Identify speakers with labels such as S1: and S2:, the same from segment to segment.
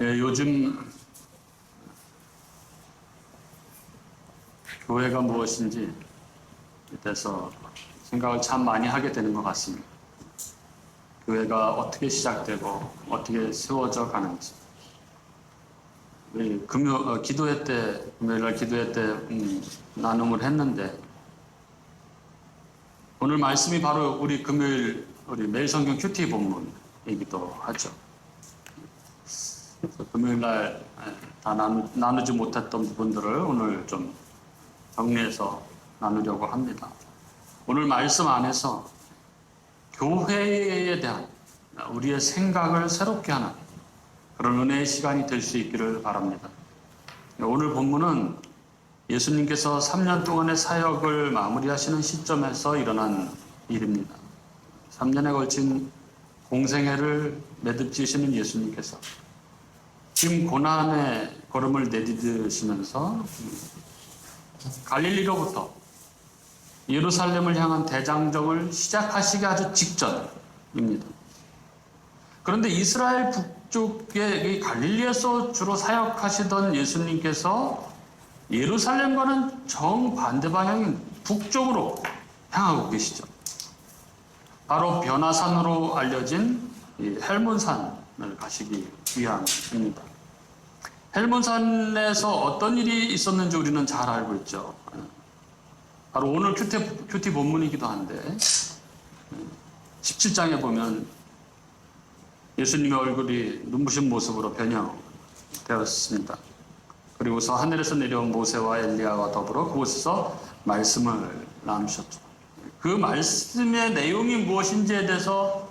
S1: 요즘 교회가 무엇인지 대해서 생각을 참 많이 하게 되는 것 같습니다. 교회가 어떻게 시작되고 어떻게 세워져 가는지. 우리 기도회 때, 금요일날 기도회 때 나눔을 했는데, 오늘 말씀이 바로 우리 금요일 우리 매일 성경 큐티 본문이기도 하죠. 그래서 금요일날 다 나누지 못했던 부분들을 오늘 좀 정리해서 나누려고 합니다. 오늘 말씀 안에서 교회에 대한 우리의 생각을 새롭게 하는 그런 은혜의 시간이 될 수 있기를 바랍니다. 오늘 본문은 예수님께서 3년 동안의 사역을 마무리하시는 시점에서 일어난 일입니다. 3년에 걸친 공생애를 매듭지으시는 예수님께서 지금 고난의 걸음을 내디디시면서 갈릴리로부터 예루살렘을 향한 대장정을 시작하시기 아주 직전입니다. 그런데 이스라엘 북쪽의 갈릴리에서 주로 사역하시던 예수님께서 예루살렘과는 정반대 방향인 북쪽으로 향하고 계시죠. 바로 변화산으로 알려진 헬몬산을 가시기 위함입니다. 헬몬산에서 어떤 일이 있었는지 우리는 잘 알고 있죠. 바로 오늘 큐티 본문이기도 한데 17장에 보면 예수님의 얼굴이 눈부신 모습으로 변형되었습니다. 그리고서 하늘에서 내려온 모세와 엘리야와 더불어 그곳에서 말씀을 나누셨죠. 그 말씀의 내용이 무엇인지에 대해서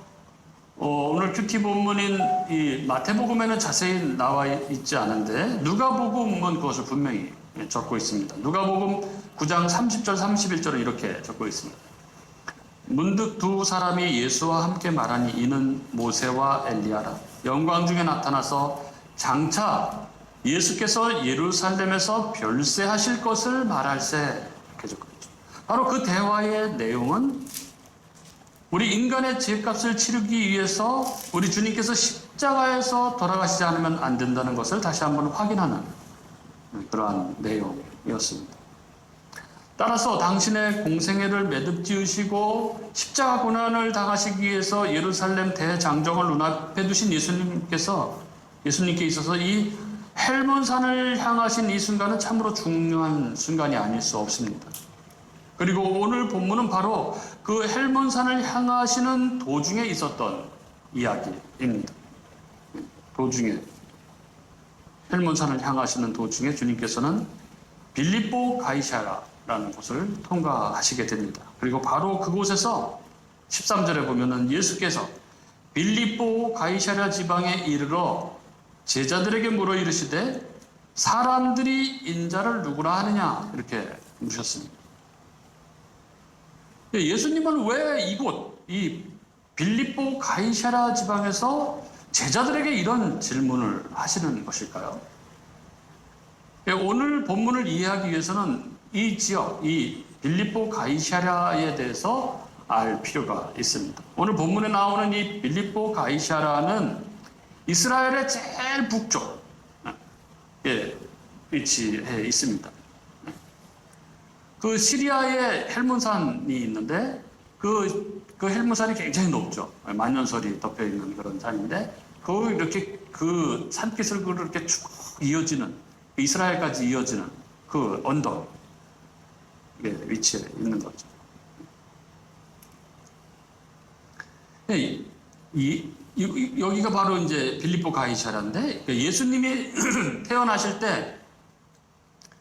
S1: 오늘 큐티 본문인 이 마태복음에는 자세히 나와 있지 않은데 누가복음은 그것을 분명히 적고 있습니다. 누가복음 9장 30절 31절은 이렇게 적고 있습니다. 문득 두 사람이 예수와 함께 말하니 이는 모세와 엘리야라. 영광 중에 나타나서 장차 예수께서 예루살렘에서 별세하실 것을 말할세. 이렇게 적고 있죠. 바로 그 대화의 내용은 우리 인간의 죄값을 치르기 위해서 우리 주님께서 십자가에서 돌아가시지 않으면 안 된다는 것을 다시 한번 확인하는 그러한 내용이었습니다. 따라서 당신의 공생애를 매듭 지으시고 십자가 고난을 당하시기 위해서 예루살렘 대장정을 눈앞에 두신 예수님께 있어서 이 헬몬산을 향하신 이 순간은 참으로 중요한 순간이 아닐 수 없습니다. 그리고 오늘 본문은 바로 그 헬몬산을 향하시는 도중에 있었던 이야기입니다. 도중에 헬몬산을 향하시는 도중에 주님께서는 빌립보 가이사라라는 곳을 통과하시게 됩니다. 그리고 바로 그곳에서 13절에 보면은 예수께서 빌립보 가이사랴 지방에 이르러 제자들에게 물어 이르시되 사람들이 인자를 누구라 하느냐 이렇게 묻으셨습니다. 예수님은 왜 이곳 이 빌립보 가이사랴 지방에서 제자들에게 이런 질문을 하시는 것일까요? 오늘 본문을 이해하기 위해서는 이 지역, 이 빌립보 가이사랴에 대해서 알 필요가 있습니다. 오늘 본문에 나오는 이 빌립보 가이사랴는 이스라엘의 제일 북쪽에 위치해 있습니다. 그 시리아에 헬몬산이 있는데 그 헬몬산이 굉장히 높죠. 만년설이 덮여 있는 그런 산인데 이렇게 그 산깃을 그렇게 쭉 이어지는 이스라엘까지 이어지는 그 언덕에 위치해 있는 거죠. 여기가 바로 이제 빌립보 가이사랴인데 예수님이 태어나실 때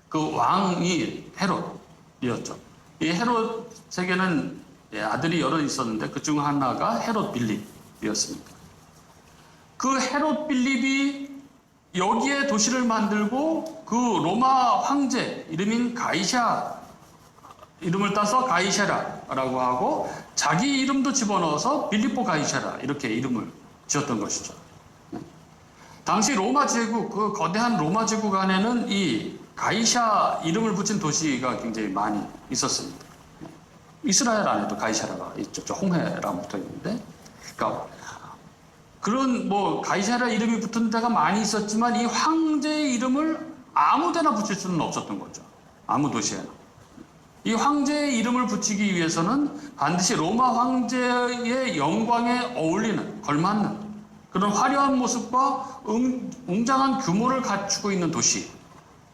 S1: 그 왕이 헤롯이었죠. 이 헤롯에게는 아들이 여러 있었는데 그 중 하나가 헤롯 빌립이었습니다. 그 헤롯 빌립이 여기에 도시를 만들고 그 로마 황제 이름인 이름을 따서 가이사랴라고 하고 자기 이름도 집어넣어서 빌립보 가이사랴 이렇게 이름을 지었던 것이죠. 당시 로마 제국, 그 거대한 로마 제국 안에는 이 가이사 이름을 붙인 도시가 굉장히 많이 있었습니다. 이스라엘 안에도 가이사랴가 있죠. 홍해랑 붙어 있는데, 그러니까 그런 뭐 가이사랴 이름이 붙은 데가 많이 있었지만 이 황제의 이름을 아무데나 붙일 수는 없었던 거죠. 아무 도시에나. 이 황제의 이름을 붙이기 위해서는 반드시 로마 황제의 영광에 어울리는, 걸맞는 그런 화려한 모습과 웅장한 규모를 갖추고 있는 도시에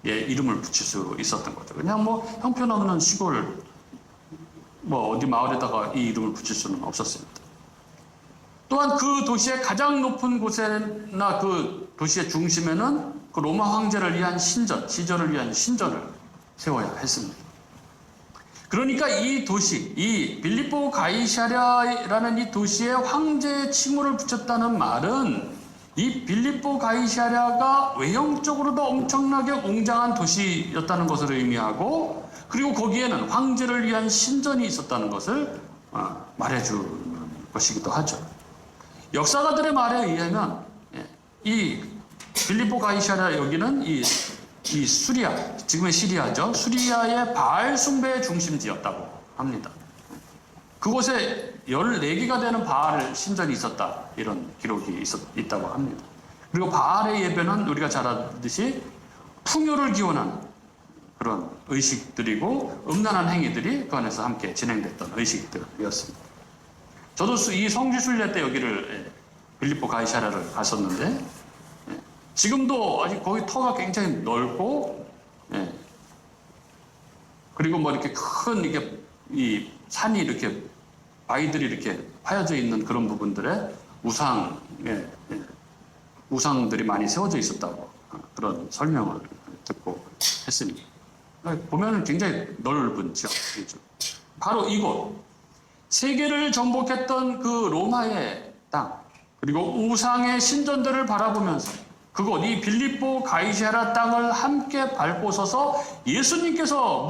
S1: 이름을 붙일 수 있었던 거죠. 그냥 뭐 형편없는 시골 뭐 어디 마을에다가 이 이름을 붙일 수는 없었습니다. 또한 그 도시의 가장 높은 곳에나 그 도시의 중심에는 그 로마 황제를 위한 신전, 시절을 위한 신전을 세워야 했습니다. 그러니까 이 도시, 이 빌립보 가이사랴라는 이 도시에 황제의 칭호를 붙였다는 말은 이 빌립보 가이사랴가 외형적으로도 엄청나게 웅장한 도시였다는 것을 의미하고, 그리고 거기에는 황제를 위한 신전이 있었다는 것을 말해주는 것이기도 하죠. 역사가들의 말에 의하면 이 빌립보 가이사랴 여기는 이 수리아, 지금의 시리아죠. 수리아의 바알 숭배의 중심지였다고 합니다. 그곳에 14개가 되는 바알 신전이 있었다, 이런 기록이 있다고 합니다. 그리고 바알의 예배는 우리가 잘 아듯이 풍요를 기원하는 그런 의식들이고 음란한 행위들이 그 안에서 함께 진행됐던 의식들이었습니다. 저도 이 성지순례 때 여기를 빌립보 가이사랴를 갔었는데 지금도 아직 거기 터가 굉장히 넓고, 그리고 뭐 이렇게 큰 이 산이 이렇게 바위들이 이렇게 파여져 있는 그런 부분들에 우상들이 많이 세워져 있었다고 그런 설명을 듣고 했습니다. 보면은 굉장히 넓은 지역이죠. 바로 이곳, 세계를 정복했던 그 로마의 땅, 그리고 우상의 신전들을 바라보면서 그곳 이 빌립보 가이사랴 땅을 함께 밟고 서서 예수님께서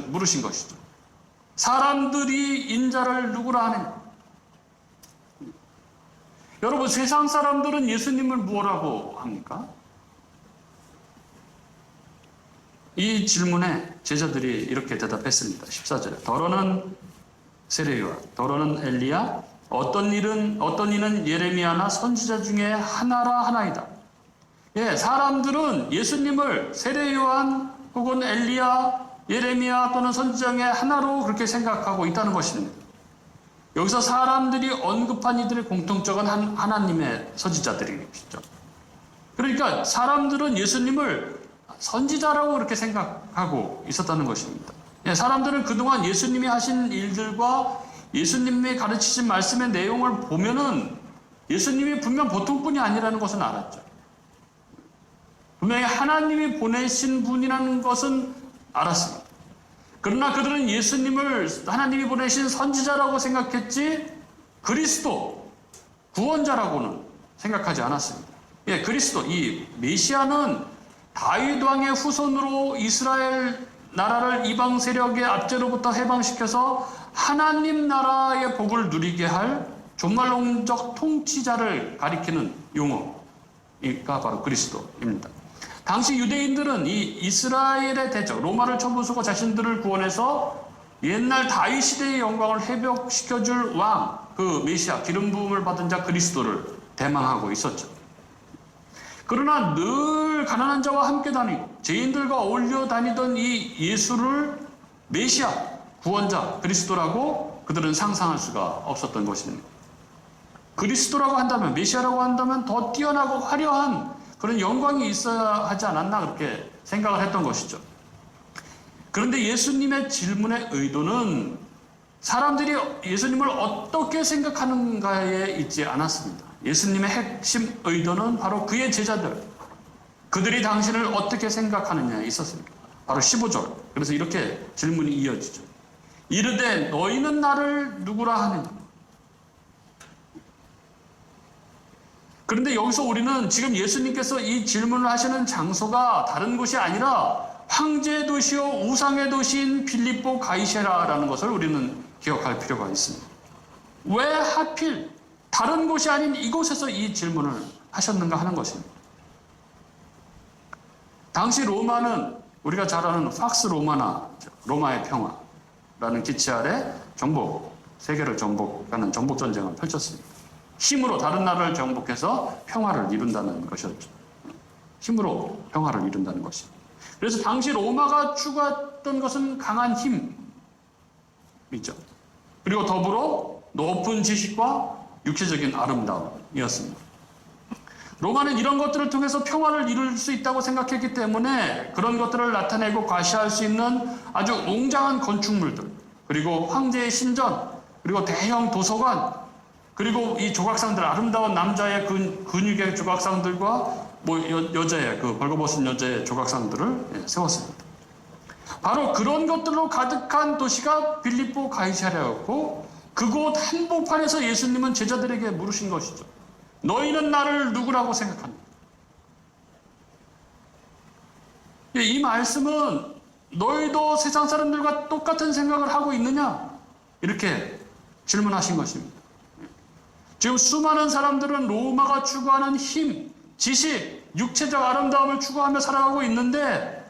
S1: 물으신 것이죠. 사람들이 인자를 누구라 하느냐? 여러분, 세상 사람들은 예수님을 무엇라고 합니까? 이 질문에 제자들이 이렇게 대답했습니다. 14절에 더러는 세례요한, 더러는 엘리야, 어떤 이는 예레미야나 선지자 중에 하나라 하나이다. 사람들은 예수님을 세례요한 혹은 엘리야, 예레미야 또는 선지자 중에 하나로 그렇게 생각하고 있다는 것입니다. 여기서 사람들이 언급한 이들의 공통적은 하나님의 선지자들이죠. 그러니까 사람들은 예수님을 선지자라고 그렇게 생각하고 있었다는 것입니다. 사람들은 그동안 예수님이 하신 일들과 예수님이 가르치신 말씀의 내용을 보면은 예수님이 분명 보통 분이 아니라는 것은 알았죠. 분명히 하나님이 보내신 분이라는 것은 알았습니다. 그러나 그들은 예수님을 하나님이 보내신 선지자라고 생각했지 그리스도, 구원자라고는 생각하지 않았습니다. 그리스도, 이 메시아는 다윗 왕의 후손으로 이스라엘 나라를 이방 세력의 압제로부터 해방시켜서 하나님 나라의 복을 누리게 할 종말론적 통치자를 가리키는 용어가 바로 그리스도입니다. 당시 유대인들은 이 이스라엘의 대적, 로마를 쳐부수고 자신들을 구원해서 옛날 다윗 시대의 영광을 회복시켜줄 왕, 그 메시아, 기름 부음을 받은 자 그리스도를 대망하고 있었죠. 그러나 늘 가난한 자와 함께 다니고 죄인들과 어울려 다니던 이 예수를 메시아, 구원자, 그리스도라고 그들은 상상할 수가 없었던 것입니다. 그리스도라고 한다면, 메시아라고 한다면 더 뛰어나고 화려한 그런 영광이 있어야 하지 않았나 그렇게 생각을 했던 것이죠. 그런데 예수님의 질문의 의도는 사람들이 예수님을 어떻게 생각하는가에 있지 않았습니다. 예수님의 핵심 의도는 바로 그의 제자들, 그들이 당신을 어떻게 생각하느냐에 있었습니다. 바로 15절. 그래서 이렇게 질문이 이어지죠. 이르되 너희는 나를 누구라 하느냐? 그런데 여기서 우리는 지금 예수님께서 이 질문을 하시는 장소가 다른 곳이 아니라 황제의 도시요 우상의 도시인 빌립보 가이사랴라는 것을 우리는 기억할 필요가 있습니다. 왜 하필 다른 곳이 아닌 이곳에서 이 질문을 하셨는가 하는 것입니다. 당시 로마는 우리가 잘 아는 팍스 로마나 로마의 평화라는 기치 아래 세계를 정복하는 정복전쟁을 펼쳤습니다. 힘으로 다른 나라를 정복해서 평화를 이룬다는 것이었죠. 힘으로 평화를 이룬다는 것입니다. 그래서 당시 로마가 추구했던 것은 강한 힘이죠. 그리고 더불어 높은 지식과 육체적인 아름다움이었습니다. 로마는 이런 것들을 통해서 평화를 이룰 수 있다고 생각했기 때문에 그런 것들을 나타내고 과시할 수 있는 아주 웅장한 건축물들, 그리고 황제의 신전, 그리고 대형 도서관, 그리고 이 조각상들, 아름다운 남자의 근육의 조각상들과 여자의 그 벌거벗은 여자의 조각상들을 세웠습니다. 바로 그런 것들로 가득한 도시가 빌립보 가이사랴였고, 그곳 한복판에서 예수님은 제자들에게 물으신 것이죠. 너희는 나를 누구라고 생각합니까? 이 말씀은 너희도 세상 사람들과 똑같은 생각을 하고 있느냐? 이렇게 질문하신 것입니다. 지금 수많은 사람들은 로마가 추구하는 힘, 지식, 육체적 아름다움을 추구하며 살아가고 있는데,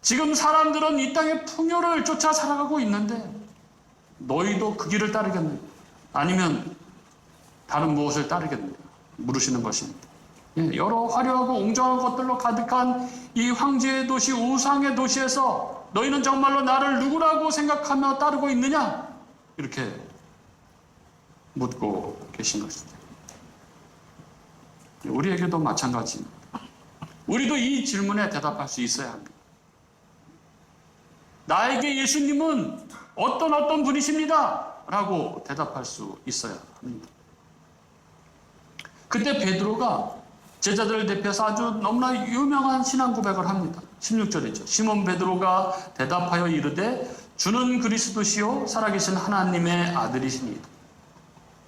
S1: 지금 사람들은 이 땅의 풍요를 쫓아 살아가고 있는데 너희도 그 길을 따르겠느냐? 아니면 다른 무엇을 따르겠느냐? 물으시는 것입니다. 여러 화려하고 웅장한 것들로 가득한 이 황제의 도시, 우상의 도시에서 너희는 정말로 나를 누구라고 생각하며 따르고 있느냐? 이렇게 묻고 계신 것입니다. 우리에게도 마찬가지입니다. 우리도 이 질문에 대답할 수 있어야 합니다. 나에게 예수님은 어떤 분이십니다 라고 대답할 수 있어야 합니다. 그때 베드로가 제자들을 대표해서 아주 너무나 유명한 신앙 고백을 합니다. 16절이죠. 시몬 베드로가 대답하여 이르되 주는 그리스도시요 살아계신 하나님의 아들이시니이다.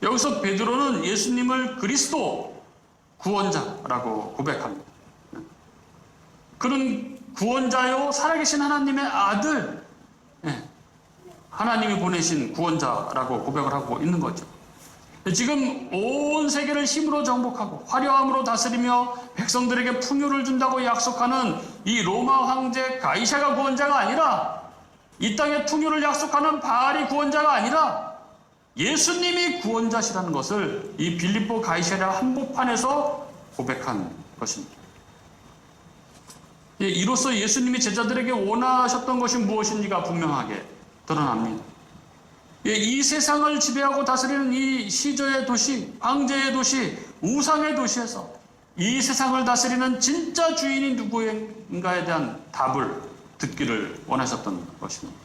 S1: 여기서 베드로는 예수님을 그리스도 구원자라고 고백합니다. 그는 구원자요 살아계신 하나님의 아들, 하나님이 보내신 구원자라고 고백을 하고 있는 거죠. 지금 온 세계를 힘으로 정복하고 화려함으로 다스리며 백성들에게 풍요를 준다고 약속하는 이 로마 황제 가이사가 구원자가 아니라, 이 땅의 풍요를 약속하는 바알이 구원자가 아니라 예수님이 구원자시라는 것을 이 빌립보 가이사랴 한복판에서 고백한 것입니다. 이로써 예수님이 제자들에게 원하셨던 것이 무엇인지가 분명하게 드러납니다. 이 세상을 지배하고 다스리는 이 시저의 도시, 황제의 도시, 우상의 도시에서 이 세상을 다스리는 진짜 주인이 누구인가에 대한 답을 듣기를 원하셨던 것입니다.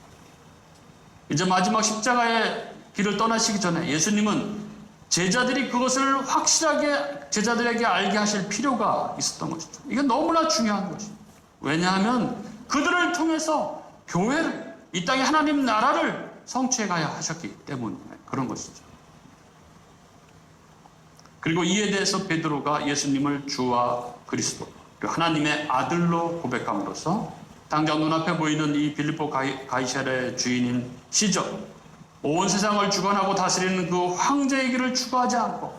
S1: 이제 마지막 십자가의 길을 떠나시기 전에 예수님은 제자들이 그것을 확실하게 제자들에게 알게 하실 필요가 있었던 것이죠. 이게 너무나 중요한 것입니다. 왜냐하면 그들을 통해서 교회를, 이 땅의 하나님 나라를 성취해 가야 하셨기 때문에 그런 것이죠. 그리고 이에 대해서 베드로가 예수님을 주와 그리스도, 그리고 하나님의 아들로 고백함으로써 당장 눈앞에 보이는 이 빌립보 가이사랴의 주인인 시저, 온 세상을 주관하고 다스리는 그 황제의 길을 추구하지 않고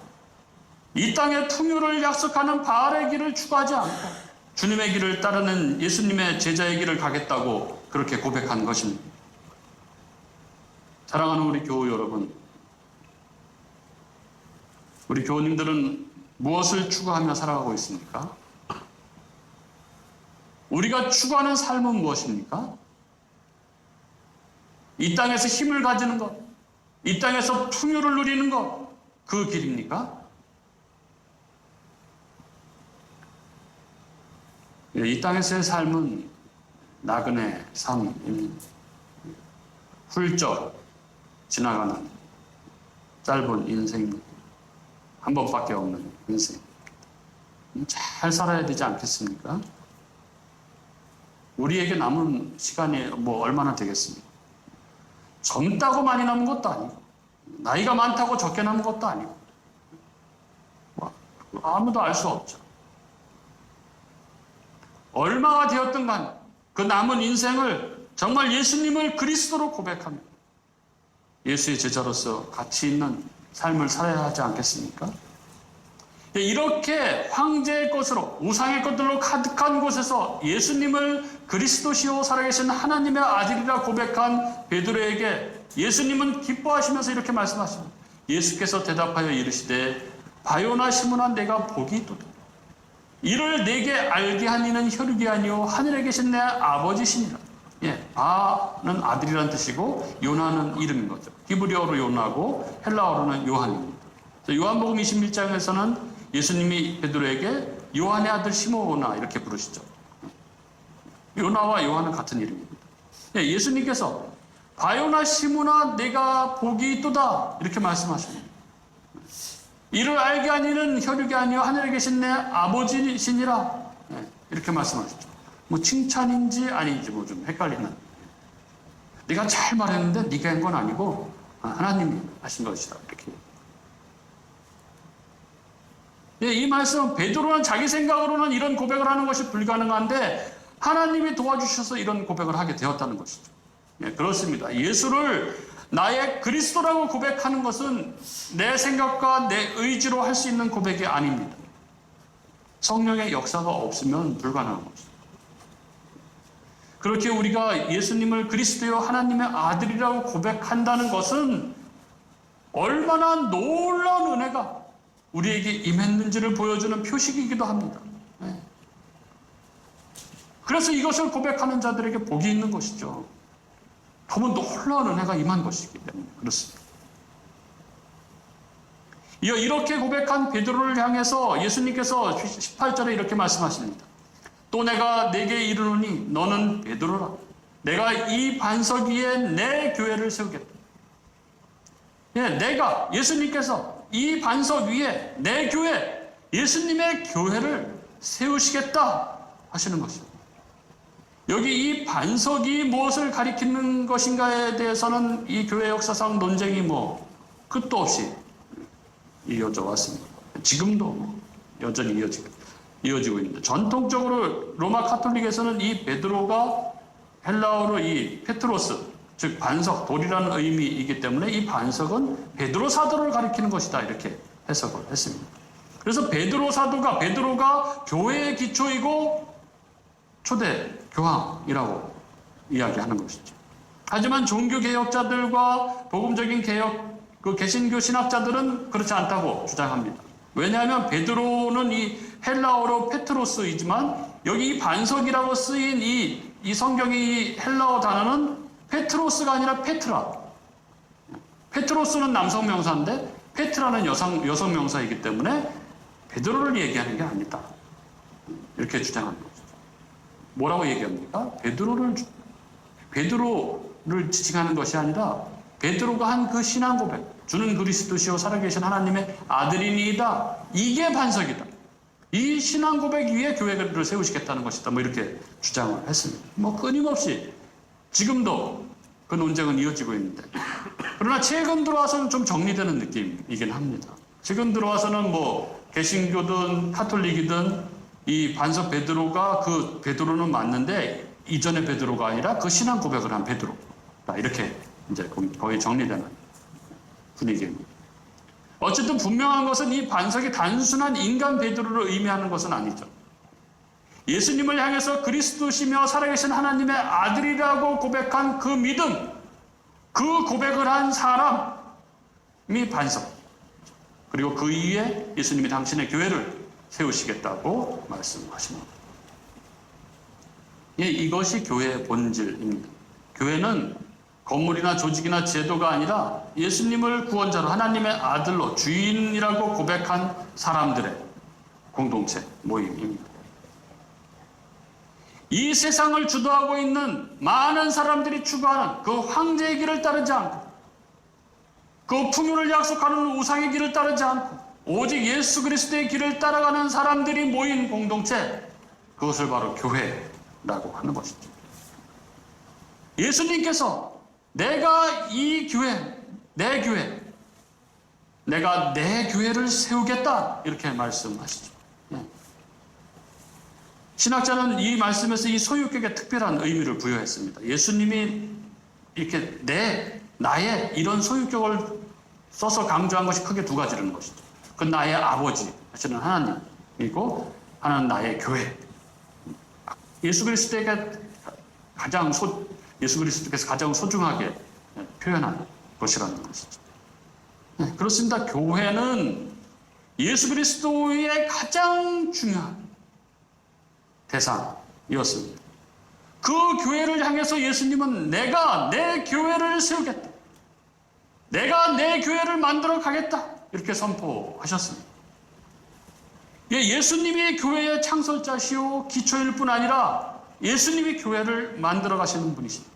S1: 이 땅의 풍요를 약속하는 바알의 길을 추구하지 않고 주님의 길을 따르는 예수님의 제자의 길을 가겠다고 그렇게 고백한 것입니다. 사랑하는 우리 교우 여러분, 우리 교우님들은 무엇을 추구하며 살아가고 있습니까? 우리가 추구하는 삶은 무엇입니까? 이 땅에서 힘을 가지는 것, 이 땅에서 풍요를 누리는 것, 그 길입니까? 이 땅에서의 삶은 나그네 삶입니다. 훌쩍 지나가는 짧은 인생입니다. 한 번밖에 없는 인생. 잘 살아야 되지 않겠습니까? 우리에게 남은 시간이 얼마나 되겠습니까? 젊다고 많이 남은 것도 아니고, 나이가 많다고 적게 남은 것도 아니고, 아무도 알 수 없죠. 얼마가 되었든 간 그 남은 인생을 정말 예수님을 그리스도로 고백합니다. 예수의 제자로서 가치 있는 삶을 살아야 하지 않겠습니까? 이렇게 황제의 것으로, 우상의 것들로 가득한 곳에서 예수님을 그리스도시요 살아계신 하나님의 아들이라 고백한 베드로에게 예수님은 기뻐하시면서 이렇게 말씀하십니다. 예수께서 대답하여 이르시되 바요나 시므나 내가 복이 있도다. 이를 내게 알게 한 이는 혈육이 아니요 하늘에 계신 내 아버지시니라. 예, 바는 아들이란 뜻이고 요나는 이름인 거죠. 히브리어로 요나고 헬라어로는 요한입니다. 요한복음 21장에서는 예수님이 베드로에게 요한의 아들 시므오나 이렇게 부르시죠. 요나와 요한은 같은 이름입니다. 예, 예수님께서 바요나 시므나 내가 복이 있도다 이렇게 말씀하십니다. 이를 알게 한 이는 혈육이 아니요 하늘에 계신 내 아버지시니라. 예, 이렇게 말씀하셨죠. 뭐 칭찬인지 아닌지 뭐 좀 헷갈리는. 네가 잘 말했는데 네가 한 건 아니고 하나님이 하신 것이다. 이렇게. 예, 이 말씀은 베드로는 자기 생각으로는 이런 고백을 하는 것이 불가능한데 하나님이 도와주셔서 이런 고백을 하게 되었다는 것이죠. 예, 그렇습니다. 예수를 나의 그리스도라고 고백하는 것은 내 생각과 내 의지로 할 수 있는 고백이 아닙니다. 성령의 역사가 없으면 불가능한 것이죠. 그렇게 우리가 예수님을 그리스도여 하나님의 아들이라고 고백한다는 것은 얼마나 놀라운 은혜가 우리에게 임했는지를 보여주는 표식이기도 합니다. 네. 그래서 이것을 고백하는 자들에게 복이 있는 것이죠. 너무 놀라운 은혜가 임한 것이기 때문에 그렇습니다. 이어 이렇게 고백한 베드로를 향해서 예수님께서 18절에 이렇게 말씀하십니다. 또 내가 네게 이르노니 너는 베드로라. 내가 이 반석 위에 내 교회를 세우겠다. 예, 내가 예수님께서 이 반석 위에 내 교회, 예수님의 교회를 세우시겠다 하시는 것입니다. 여기 이 반석이 무엇을 가리키는 것인가에 대해서는 이 교회 역사상 논쟁이 뭐 끝도 없이 이어져 왔습니다. 지금도 여전히 이어지고 있는데 전통적으로 로마 카톨릭에서는 이 베드로가 헬라어로 이 페트로스, 즉 반석, 돌이라는 의미이기 때문에 이 반석은 베드로 사도를 가리키는 것이다 이렇게 해석을 했습니다. 그래서 베드로가 교회의 기초이고 초대 교황이라고 이야기하는 것이죠. 하지만 종교개혁자들과 복음적인 개신교 신학자들은 그렇지 않다고 주장합니다. 왜냐하면 베드로는 이 헬라어로 페트로스이지만 여기 이 반석이라고 쓰인 이 성경의 헬라어 단어는 페트로스가 아니라 페트라. 페트로스는 남성 명사인데 페트라는 여성 명사이기 때문에 베드로를 얘기하는 게 아니다. 이렇게 주장합니다. 뭐라고 얘기합니까? 베드로를 지칭하는 것이 아니라 베드로가 한 그 신앙 고백, 주는 그리스도시요 살아계신 하나님의 아들이니이다. 이게 반석이다. 이 신앙 고백 위에 교회를 세우시겠다는 것이다. 뭐 이렇게 주장을 했습니다. 뭐 끊임없이 지금도 그 논쟁은 이어지고 있는데, 그러나 최근 들어와서는 좀 정리되는 느낌이긴 합니다. 최근 들어와서는 뭐 개신교든 카톨릭이든 이 반석 베드로가 그 베드로는 맞는데 이전의 베드로가 아니라 그 신앙 고백을 한 베드로. 이렇게 이제 거의 정리되는 분위기입니다. 어쨌든 분명한 것은 이 반석이 단순한 인간 베드로를 의미하는 것은 아니죠. 예수님을 향해서 그리스도시며 살아계신 하나님의 아들이라고 고백한 그 믿음, 그 고백을 한 사람이 반석. 그리고 그 위에 예수님이 당신의 교회를 세우시겠다고 말씀하십니다. 예, 이것이 교회의 본질입니다. 교회는 건물이나 조직이나 제도가 아니라 예수님을 구원자로 하나님의 아들로 주인이라고 고백한 사람들의 공동체 모임입니다. 이 세상을 주도하고 있는 많은 사람들이 추구하는 그 황제의 길을 따르지 않고 그 풍요를 약속하는 우상의 길을 따르지 않고 오직 예수 그리스도의 길을 따라가는 사람들이 모인 공동체, 그것을 바로 교회라고 하는 것이죠. 예수님께서 내가 이 교회, 내 교회, 내가 내 교회를 세우겠다 이렇게 말씀하시죠. 신학자는 이 말씀에서 이 소유격에 특별한 의미를 부여했습니다. 예수님이 이렇게 나의 이런 소유격을 써서 강조한 것이 크게 두 가지라는 것이죠. 그 나의 아버지 하시는 하나님이고 하나는 나의 교회. 예수 그리스도께서 가장 소중하게 표현한 것이라는 것이죠. 그렇습니다. 교회는 예수 그리스도의 가장 중요한 대상이었습니다. 그 교회를 향해서 예수님은 내가 내 교회를 세우겠다. 내가 내 교회를 만들어 가겠다. 이렇게 선포하셨습니다. 예수님이 교회의 창설자시오 기초일 뿐 아니라 예수님이 교회를 만들어 가시는 분이십니다.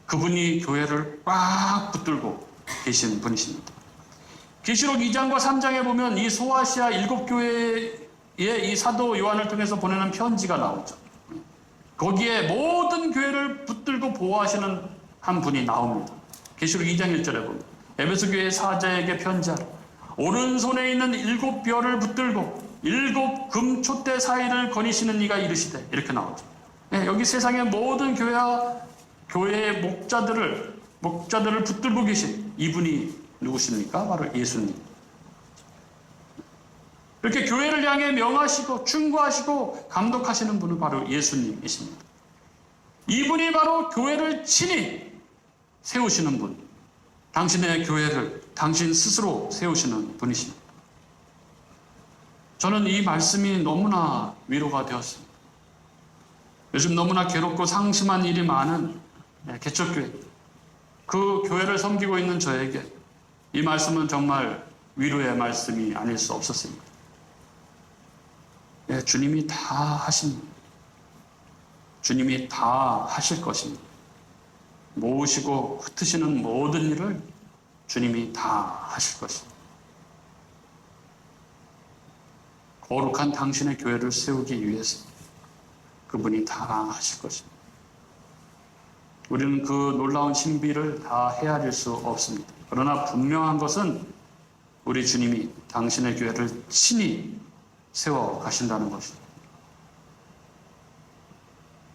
S1: 그분이 교회를 꽉 붙들고 계신 분이십니다. 계시록 2장과 3장에 보면 이 소아시아 7교회의 이 사도 요한을 통해서 보내는 편지가 나오죠. 거기에 모든 교회를 붙들고 보호하시는 한 분이 나옵니다. 계시록 2장 1절에 보면 에베소 교회 사자에게 편지하라. 오른손에 있는 7뼈를 붙들고 7 금촛대 사이를 거니시는 이가 이르시되 이렇게 나오죠. 여기 세상의 모든 교회의 목자들을 붙들고 계신 이분이 누구십니까? 바로 예수님. 이렇게 교회를 향해 명하시고 충고하시고 감독하시는 분은 바로 예수님이십니다. 이분이 바로 교회를 친히 세우시는 분, 당신의 교회를 당신 스스로 세우시는 분이십니다. 저는 이 말씀이 너무나 위로가 되었습니다. 요즘 너무나 괴롭고 상심한 일이 많은 개척교회, 그 교회를 섬기고 있는 저에게 이 말씀은 정말 위로의 말씀이 아닐 수 없었습니다. 주님이 다 하십니다. 주님이 다 하실 것입니다. 모으시고 흩으시는 모든 일을 주님이 다 하실 것입니다. 거룩한 당신의 교회를 세우기 위해서 그분이 다 하실 것입니다. 우리는 그 놀라운 신비를 다 헤아릴 수 없습니다. 그러나 분명한 것은 우리 주님이 당신의 교회를 친히 세워 가신다는 것입니다.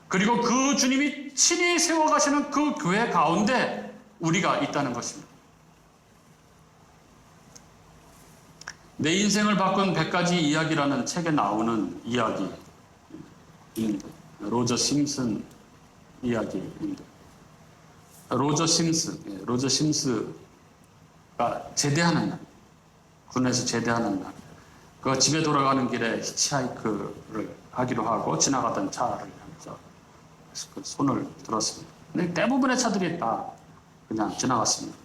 S1: 그리고 그 주님이 친히 세워 가시는 그 교회 가운데 우리가 있다는 것입니다. 내 인생을 바꾼 100가지 이야기라는 책에 나오는 이야기입니다. 로저 심슨 이야기입니다. 로저 심스가 제대하는 날, 군에서 제대하는 날, 그 집에 돌아가는 길에 히치하이크를 하기로 하고 지나가던 차를 향해서 그 손을 들었습니다. 근데 대부분의 차들이 다 그냥 지나갔습니다.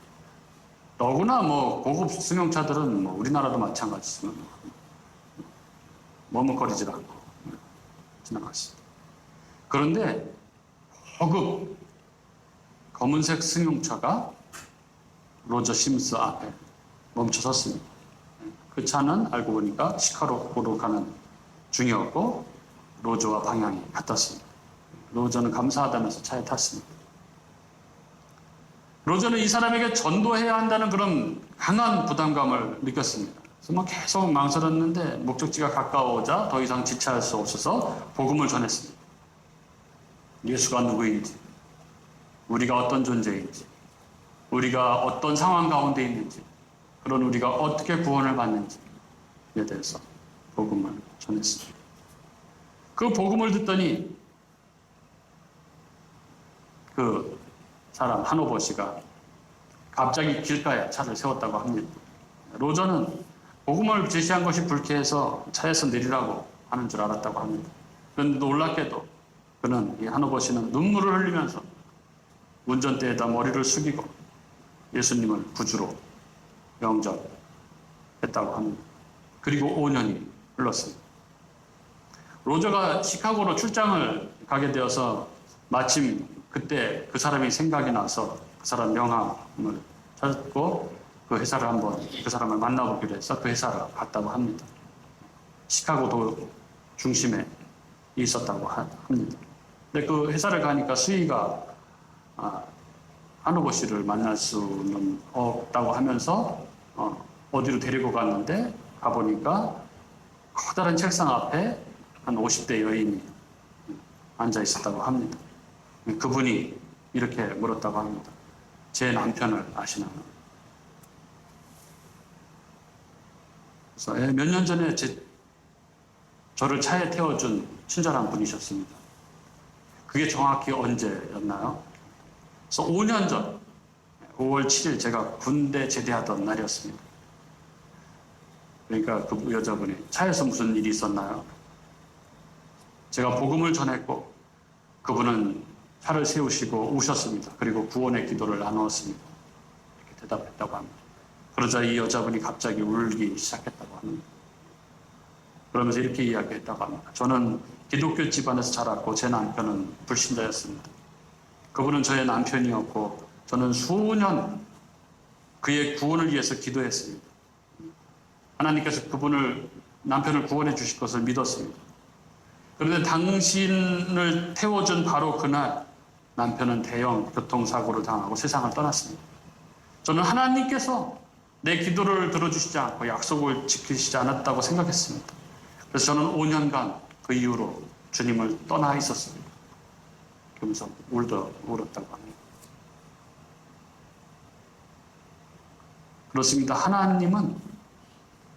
S1: 더구나 고급 승용차들은 우리나라도 마찬가지지만 머뭇거리질 않고 지나갔습니다. 그런데 고급 검은색 승용차가 로저 심스 앞에 멈춰 섰습니다. 그 차는 알고 보니까 시카고로 가는 중이었고 로저와 방향이 같았습니다. 로저는 감사하다면서 차에 탔습니다. 로저는 이 사람에게 전도해야 한다는 그런 강한 부담감을 느꼈습니다. 그래서 계속 망설였는데 목적지가 가까워오자 더 이상 지체할 수 없어서 복음을 전했습니다. 예수가 누구인지, 우리가 어떤 존재인지, 우리가 어떤 상황 가운데 있는지, 그런 우리가 어떻게 구원을 받는지에 대해서 복음을 전했습니다. 그 복음을 듣더니 그 사람 하노버 씨가 갑자기 길가에 차를 세웠다고 합니다. 로저는 복음을 제시한 것이 불쾌해서 차에서 내리라고 하는 줄 알았다고 합니다. 그런데 놀랍게도 그는 이 하노버 씨는 눈물을 흘리면서 운전대에다 머리를 숙이고 예수님을 구주로 영접했다고 합니다. 그리고 5년이 흘렀습니다. 로저가 시카고로 출장을 가게 되어서 마침 그때 그 사람이 생각이 나서 그 사람 명함을 찾고 그 회사를 한번 그 사람을 만나보기로 해서 그 회사를 갔다고 합니다. 시카고도 중심에 있었다고 합니다. 근데 그 회사를 가니까 수희가 하노버 씨를 만날 수는 없다고 하면서 어디로 데리고 갔는데 가보니까 커다란 책상 앞에 한 50대 여인이 앉아 있었다고 합니다. 그분이 이렇게 물었다고 합니다. 제 남편을 아시나요? 그래서 몇 년 전에 저를 차에 태워준 친절한 분이셨습니다. 그게 정확히 언제였나요? 그래서 5년 전 5월 7일 제가 군대 제대하던 날이었습니다. 그러니까 그 여자분이 차에서 무슨 일이 있었나요? 제가 복음을 전했고 그분은 차를 세우시고 우셨습니다. 그리고 구원의 기도를 나누었습니다. 이렇게 대답했다고 합니다. 그러자 이 여자분이 갑자기 울기 시작했다고 합니다. 그러면서 이렇게 이야기했다고 합니다. 저는 기독교 집안에서 자랐고 제 남편은 불신자였습니다. 그분은 저의 남편이었고 저는 수년 그의 구원을 위해서 기도했습니다. 하나님께서 남편을 구원해 주실 것을 믿었습니다. 그런데 당신을 태워준 바로 그날 남편은 대형 교통사고를 당하고 세상을 떠났습니다. 저는 하나님께서 내 기도를 들어주시지 않고 약속을 지키시지 않았다고 생각했습니다. 그래서 저는 5년간 그 이후로 주님을 떠나 있었습니다. 그러면서 울었다고 합니다. 그렇습니다. 하나님은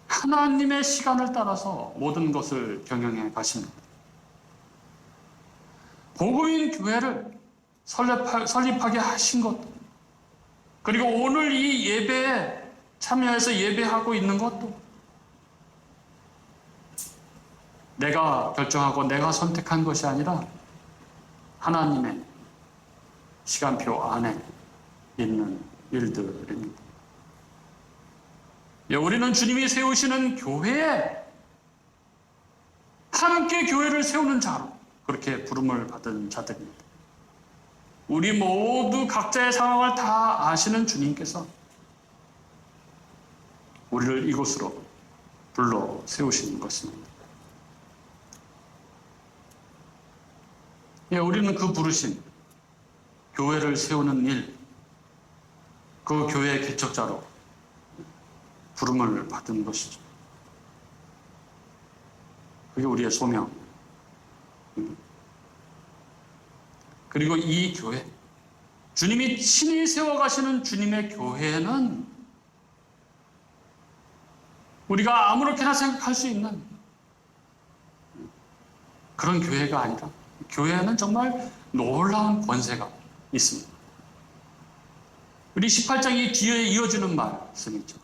S1: 하나님의 시간을 따라서 모든 것을 경영해 가십니다. 복음인 교회를 설립하게 하신 것, 그리고 오늘 이 예배에 참여해서 예배하고 있는 것도 내가 결정하고 내가 선택한 것이 아니라 하나님의 시간표 안에 있는 일들입니다. 우리는 주님이 세우시는 교회에 함께 교회를 세우는 자로 그렇게 부름을 받은 자들입니다. 우리 모두 각자의 상황을 다 아시는 주님께서 우리를 이곳으로 불러 세우시는 것입니다. 우리는 그 부르심, 교회를 세우는 일, 그 교회의 개척자로 부름을 받은 것이죠. 그게 우리의 소명. 그리고 이 교회, 주님이 친히 세워가시는 주님의 교회는 우리가 아무렇게나 생각할 수 있는 그런 교회가 아니라 교회에는 정말 놀라운 권세가 있습니다. 우리 18장이 뒤에 이어지는 말씀이죠.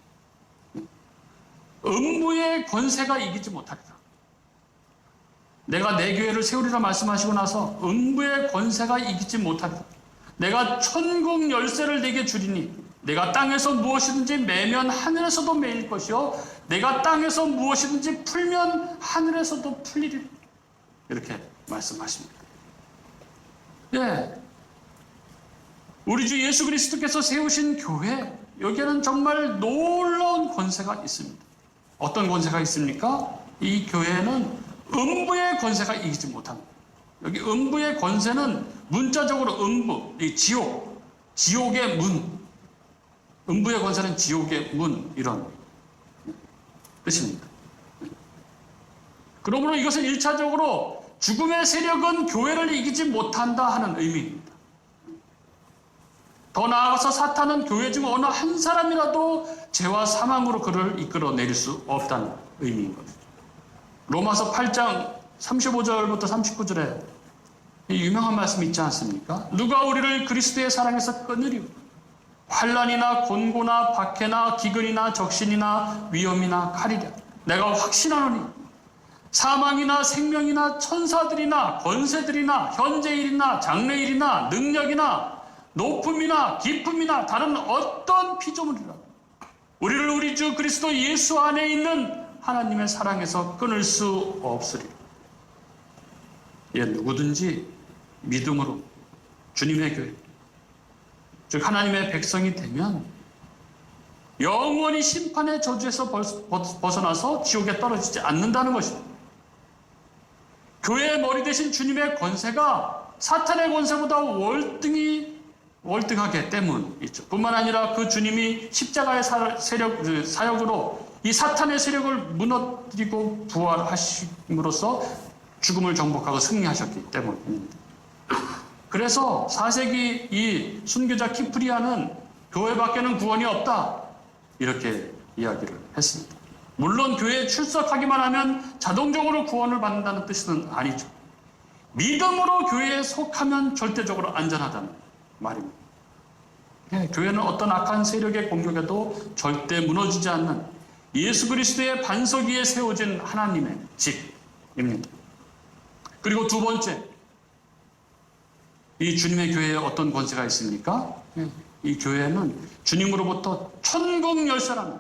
S1: 음부의 권세가 이기지 못하리라. 내가 내 교회를 세우리라 말씀하시고 나서 음부의 권세가 이기지 못하리라. 내가 천국 열쇠를 내게 주리니 내가 땅에서 무엇이든지 매면 하늘에서도 매일 것이요 내가 땅에서 무엇이든지 풀면 하늘에서도 풀리리라. 이렇게 말씀하십니다. 우리 주 예수 그리스도께서 세우신 교회, 여기에는 정말 놀라운 권세가 있습니다. 어떤 권세가 있습니까? 이 교회는 음부의 권세가 이기지 못합니다. 여기 음부의 권세는 문자적으로 음부, 이 지옥의 문. 음부의 권세는 지옥의 문, 이런 뜻입니다. 그러므로 이것은 1차적으로 죽음의 세력은 교회를 이기지 못한다 하는 의미입니다. 더 나아가서 사탄은 교회 중 어느 한 사람이라도 죄와 사망으로 그를 이끌어내릴 수 없다는 의미인 것이죠. 로마서 8장 35절부터 39절에 이 유명한 말씀이 있지 않습니까? 누가 우리를 그리스도의 사랑에서 끊으리요? 환난이나 곤고나 박해나 기근이나 적신이나 위험이나 칼이랴. 내가 확신하노니 사망이나 생명이나 천사들이나 권세들이나 현재일이나 장래일이나 능력이나 높음이나 깊음이나 다른 어떤 피조물이라 우리를 우리 주 그리스도 예수 안에 있는 하나님의 사랑에서 끊을 수 없으리라. 누구든지 믿음으로 주님의 교회, 즉 하나님의 백성이 되면 영원히 심판의 저주에서 벗어나서 지옥에 떨어지지 않는다는 것입니다. 교회의 머리 대신 주님의 권세가 사탄의 권세보다 월등하기 때문이죠. 뿐만 아니라 그 주님이 십자가의 사역으로 이 사탄의 세력을 무너뜨리고 부활하심으로써 죽음을 정복하고 승리하셨기 때문입니다. 그래서 4세기 이 순교자 키프리아는 교회밖에는 구원이 없다, 이렇게 이야기를 했습니다. 물론 교회에 출석하기만 하면 자동적으로 구원을 받는다는 뜻은 아니죠. 믿음으로 교회에 속하면 절대적으로 안전하다는 말입니다. 교회는 어떤 악한 세력의 공격에도 절대 무너지지 않는 예수 그리스도의 반석 위에 세워진 하나님의 집입니다. 그리고 두 번째, 이 주님의 교회에 어떤 권세가 있습니까? 이 교회는 주님으로부터 천국 열쇠라는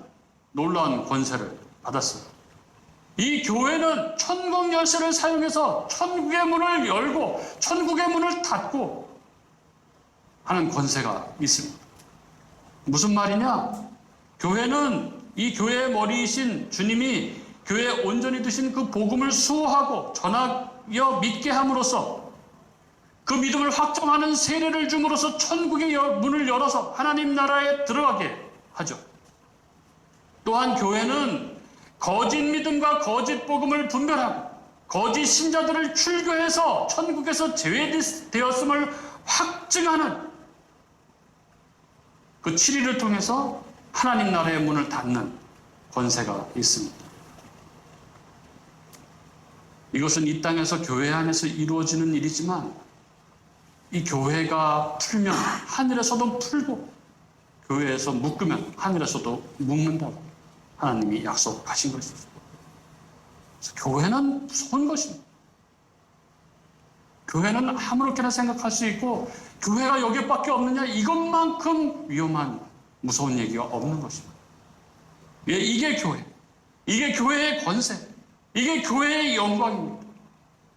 S1: 놀라운 권세를 받았어요. 이 교회는 천국 열쇠를 사용해서 천국의 문을 열고 천국의 문을 닫고 하는 권세가 있습니다. 무슨 말이냐? 교회는 이 교회의 머리이신 주님이 교회에 온전히 드신 그 복음을 수호하고 전하여 믿게 함으로써 그 믿음을 확정하는 세례를 줌으로써 천국의 문을 열어서 하나님 나라에 들어가게 하죠. 또한 교회는 거짓 믿음과 거짓 복음을 분별하고 거짓 신자들을 출교해서 천국에서 제외되었음을 확증하는 그 7일을 통해서 하나님 나라의 문을 닫는 권세가 있습니다. 이것은 이 땅에서 교회 안에서 이루어지는 일이지만 이 교회가 풀면 하늘에서도 풀고 교회에서 묶으면 하늘에서도 묶는다고 하나님이 약속하신 것입니다. 그래서 교회는 무서운 것입니다. 교회는 아무렇게나 생각할 수 있고 교회가 여기밖에 없느냐 이것만큼 위험한 무서운 얘기가 없는 것입니다. 이게 교회, 이게 교회의 권세, 이게 교회의 영광입니다.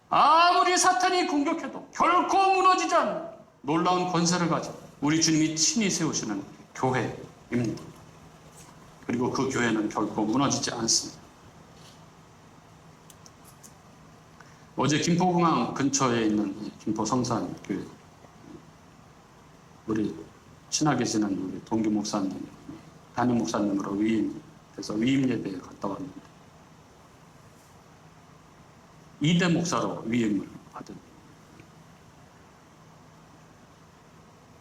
S1: 아무리 사탄이 공격해도 결코 무너지지 않는 놀라운 권세를 가진 우리 주님이 친히 세우시는 교회입니다. 그리고 그 교회는 결코 무너지지 않습니다. 어제 김포공항 근처에 있는 김포 성산 교회, 우리 친하게 지낸 우리 동기 목사님, 담임 목사님으로 위임돼서 위임 예배에 갔다 왔는데 이대 목사로 위임을 받은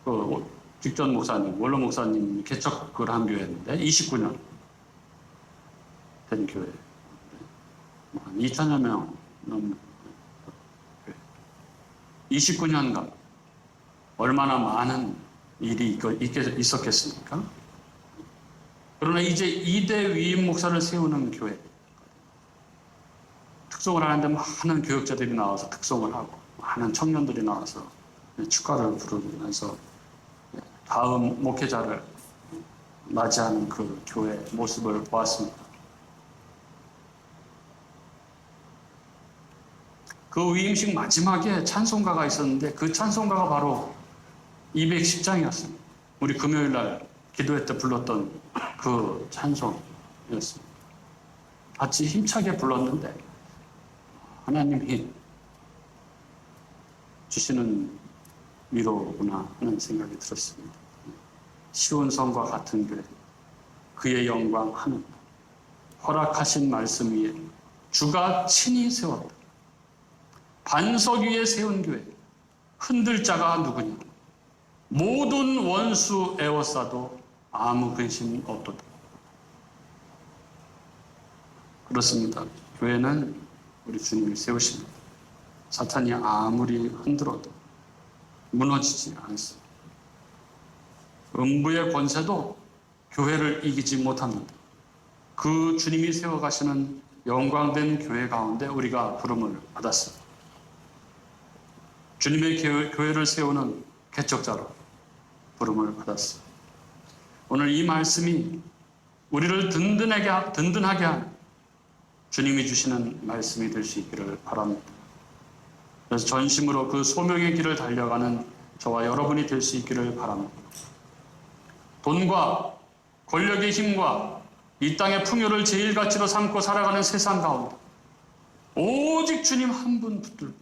S1: 그 직전 목사님, 원로 목사님이 개척을 한 교회인데 29년 된 교회, 2천여 명 넘는 교회. 29년간 얼마나 많은 일이 있었겠습니까? 그러나 이제 2대 위임 목사를 세우는 교회, 특송을 하는데 많은 교역자들이 나와서 특송을 하고 많은 청년들이 나와서 축가를 부르면서 다음 목회자를 맞이하는 그 교회 모습을 보았습니다. 그 위임식 마지막에 찬송가가 있었는데 그 찬송가가 바로 210장이었습니다. 우리 금요일 날 기도회 때 불렀던 그 찬송이었습니다. 같이 힘차게 불렀는데 하나님이 주시는 위로구나 하는 생각이 들었습니다. 시온성과 같은 교회, 그의 영광 하늘, 허락하신 말씀 위에 주가 친히 세웠다. 반석 위에 세운 교회, 흔들 자가 누구냐? 모든 원수 에워싸도 아무 근심 없도다. 그렇습니다. 교회는 우리 주님이 세우십니다. 사탄이 아무리 흔들어도 무너지지 않습니다. 음부의 권세도 교회를 이기지 못합니다. 그 주님이 세워가시는 영광된 교회 가운데 우리가 부름을 받았습니다. 주님의 교회를 세우는 개척자로 부름을 받았습니다. 오늘 이 말씀이 우리를 든든하게 하는 주님이 주시는 말씀이 될 수 있기를 바랍니다. 그래서 전심으로 그 소명의 길을 달려가는 저와 여러분이 될 수 있기를 바랍니다. 돈과 권력의 힘과 이 땅의 풍요를 제일 가치로 삼고 살아가는 세상 가운데 오직 주님 한 분 붙들고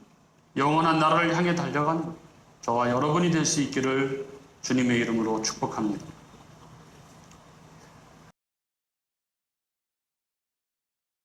S1: 영원한 나라를 향해 달려가는 저와 여러분이 될 수 있기를 주님의 이름으로 축복합니다.